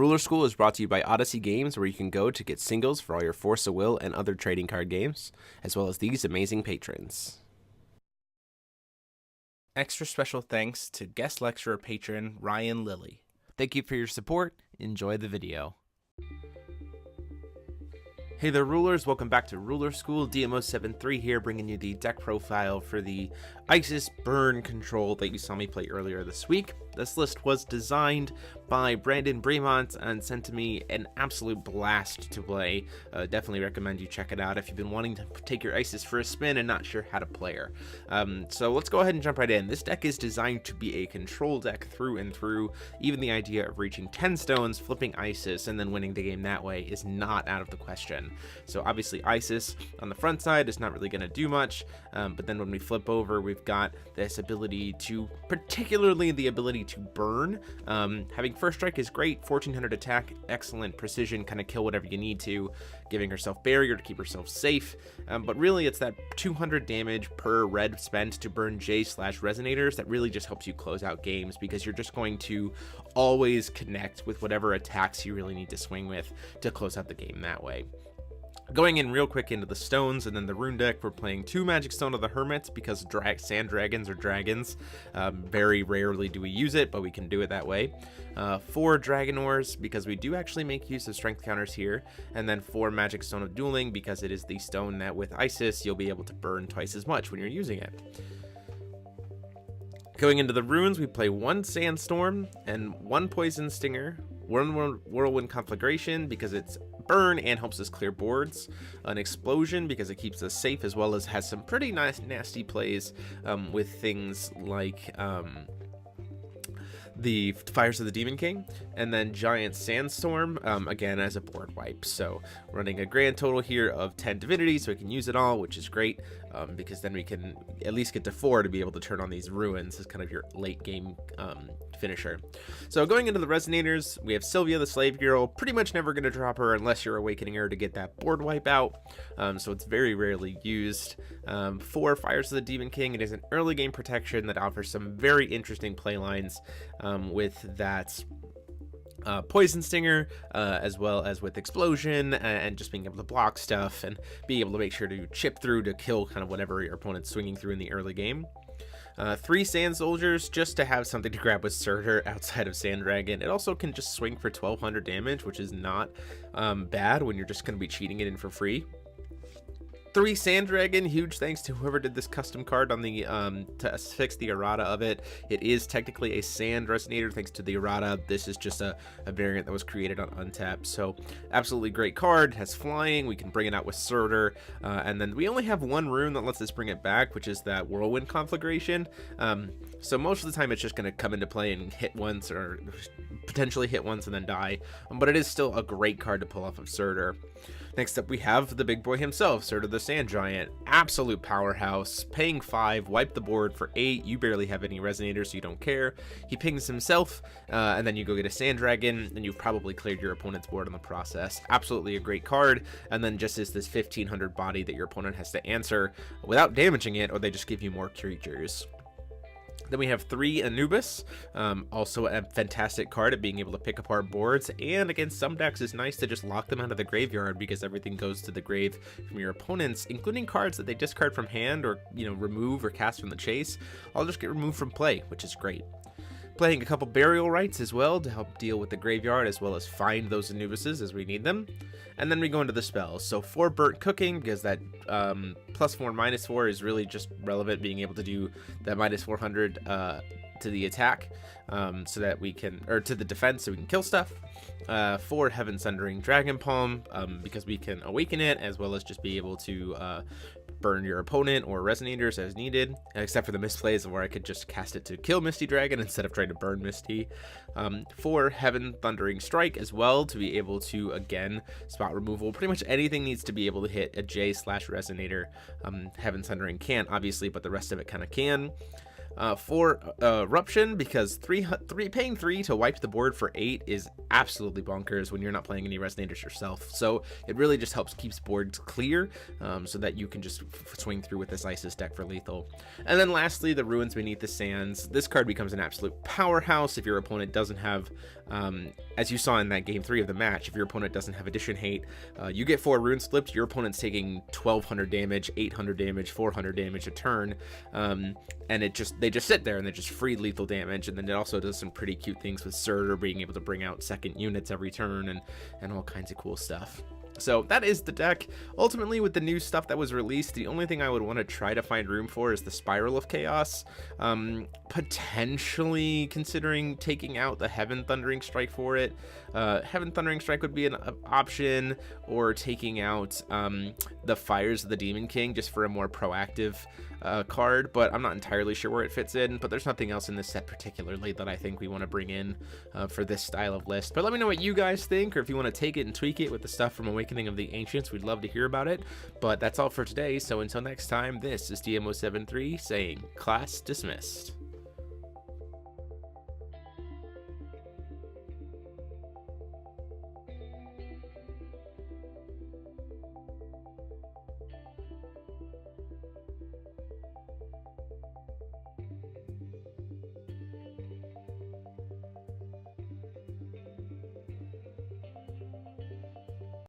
Ruler School is brought to you by Odyssey Games, where you can go to get singles for all your Force of Will and other trading card games, as well as these amazing patrons. Extra special thanks to guest lecturer patron Ryan Lilly. Thank you for your support. Enjoy the video. Hey there, Rulers. Welcome back to Ruler School. DMO73 here, bringing you the deck profile for the Isis Burn control that you saw me play earlier this week. This list was designed by Brandan Bremont and sent to me an absolute blast to play. Definitely recommend you check it out if you've been wanting to take your Isis for a spin and not sure how to play her. So let's go ahead and jump right in. This deck is designed to be a control deck through and through. Even the idea of reaching 10 stones, flipping Isis, and then winning the game that way is not out of the question. So obviously Isis on the front side is not really going to do much, but then when we flip over, we've got this ability to, particularly the ability to burn. Having first strike is great, 1400 attack, excellent precision, kind of kill whatever you need to, giving herself barrier to keep herself safe, but really it's that 200 damage per red spent to burn J/Resonators that really just helps you close out games, because you're just going to always connect with whatever attacks you really need to swing with to close out the game that way. Going in real quick into the stones and then the rune deck, we're playing 2 Magic Stone of the Hermit because sand dragons are dragons. Very rarely do we use it, but we can do it that way. 4 Dragon Ores because we do actually make use of strength counters here, and then 4 Magic Stone of Dueling because it is the stone that with Isis you'll be able to burn twice as much when you're using it. Going into the runes, we play 1 Sandstorm and 1 Poison Stinger, 1 Whirlwind Conflagration because it's burn and helps us clear boards, an Explosion because it keeps us safe, as well as has some pretty nice nasty plays with things like the Fires of the Demon King, and then Giant Sandstorm again as a board wipe. So running a grand total here of 10 divinities, so we can use it all, which is great, because then we can at least get to 4 to be able to turn on these ruins as kind of your late game finisher. So going into the Resonators, we have Sylvia the Slave Girl, pretty much never going to drop her unless you're awakening her to get that board wipe out, so it's very rarely used. 4 Fires of the Demon King, it is an early game protection that offers some very interesting play lines with that Poison Stinger, as well as with Explosion, and just being able to block stuff and being able to make sure to chip through to kill kind of whatever your opponent's swinging through in the early game. 3 Sand Soldiers just to have something to grab with Surtur outside of Sand Dragon. It also can just swing for 1200 damage, which is not bad when you're just going to be cheating it in for free. 3 Sand Dragon, huge thanks to whoever did this custom card on the to fix the errata of it. It is technically a sand resonator thanks to the errata. This is just a variant that was created on Untap. So absolutely great card, has flying, we can bring it out with Surtur, and then we only have 1 rune that lets us bring it back, which is that Whirlwind Conflagration. So most of the time it's just going to come into play and hit once, or potentially hit once and then die, but it is still a great card to pull off of Surtur. Next up we have the big boy himself, Surtur the Sand Giant. Absolute powerhouse, paying 5, wipe the board for 8, you barely have any resonators so you don't care. He pings himself, and then you go get a Sand Dragon, and you've probably cleared your opponent's board in the process. Absolutely a great card, and then just is this 1500 body that your opponent has to answer without damaging it, or they just give you more creatures. Then we have 3 Anubis, also a fantastic card at being able to pick apart boards, and against some decks it's nice to just lock them out of the graveyard because everything goes to the grave from your opponents, including cards that they discard from hand or, you know, remove or cast from the chase. All just get removed from play, which is great. Playing a couple Burial Rites as well to help deal with the graveyard, as well as find those Anubises as we need them. And then we go into the spells. So 4 Bert Cooking, because that +4 -4 is really just relevant, being able to do that -400 to the attack, so that we can, or to the defense, so we can kill stuff. 4 Heaven Sundering Dragon Palm, because we can awaken it, as well as just be able to burn your opponent or resonators as needed, except for the misplays where I could just cast it to kill Misty Dragon instead of trying to burn Misty. 4 Heaven Thundering Strike as well, to be able to, again, spot removal. Pretty much anything needs to be able to hit a J/resonator. Heaven Thundering can't, obviously, but the rest of it kind of can. 4 RUPSSIN, because paying 3 to wipe the board for 8 is absolutely bonkers when you're not playing any resonators yourself. So it really just helps keeps boards clear, so that you can just swing through with this Isis deck for lethal. And then lastly, the Ruins Beneath the Sands. This card becomes an absolute powerhouse if your opponent doesn't have As you saw in that game 3 of the match, if your opponent doesn't have Addition Hate, you get 4 runes flipped, your opponent's taking 1200 damage, 800 damage, 400 damage a turn, and they just sit there and they just free lethal damage. And then it also does some pretty cute things with Surtur being able to bring out second units every turn and all kinds of cool stuff. So that is the deck. Ultimately, with the new stuff that was released, the only thing I would want to try to find room for is the Spiral of Chaos. Potentially considering taking out the Heaven Thundering Strike for it. Heaven Thundering Strike would be an option, or taking out the Fires of the Demon King just for a more proactive card, but I'm not entirely sure where it fits in. But there's nothing else in this set particularly that I think we want to bring in for this style of list. But let me know what you guys think, or if you want to take it and tweak it with the stuff from Awakening of the Ancients, we'd love to hear about it. But that's all for today, so until next time, this is DMO73 saying class dismissed.